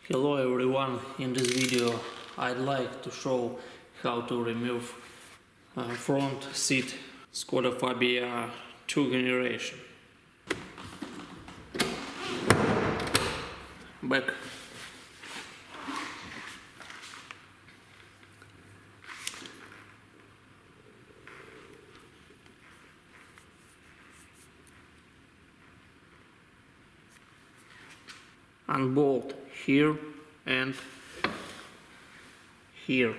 Hello everyone, in this video I'd like to show how to remove front seat Skoda Fabia 2 generation. Back. Unbolt here and here.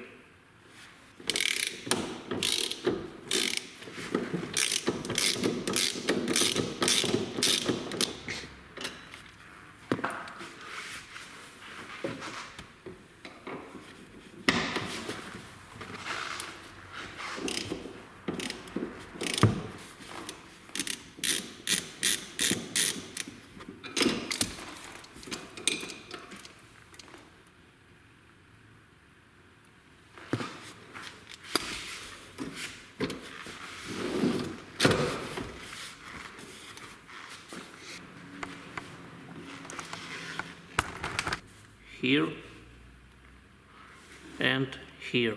Here and here.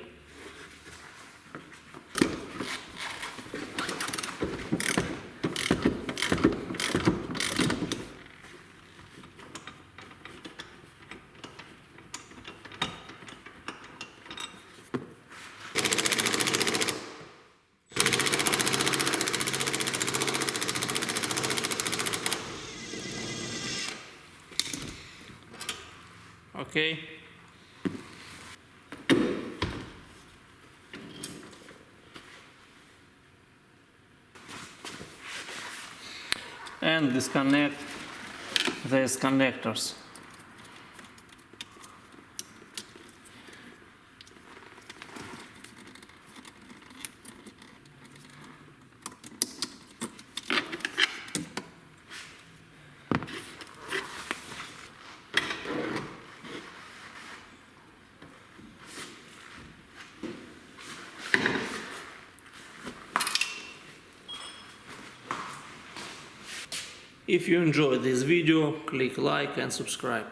Okay. And disconnect these connectors. If you enjoyed this video, click like and subscribe.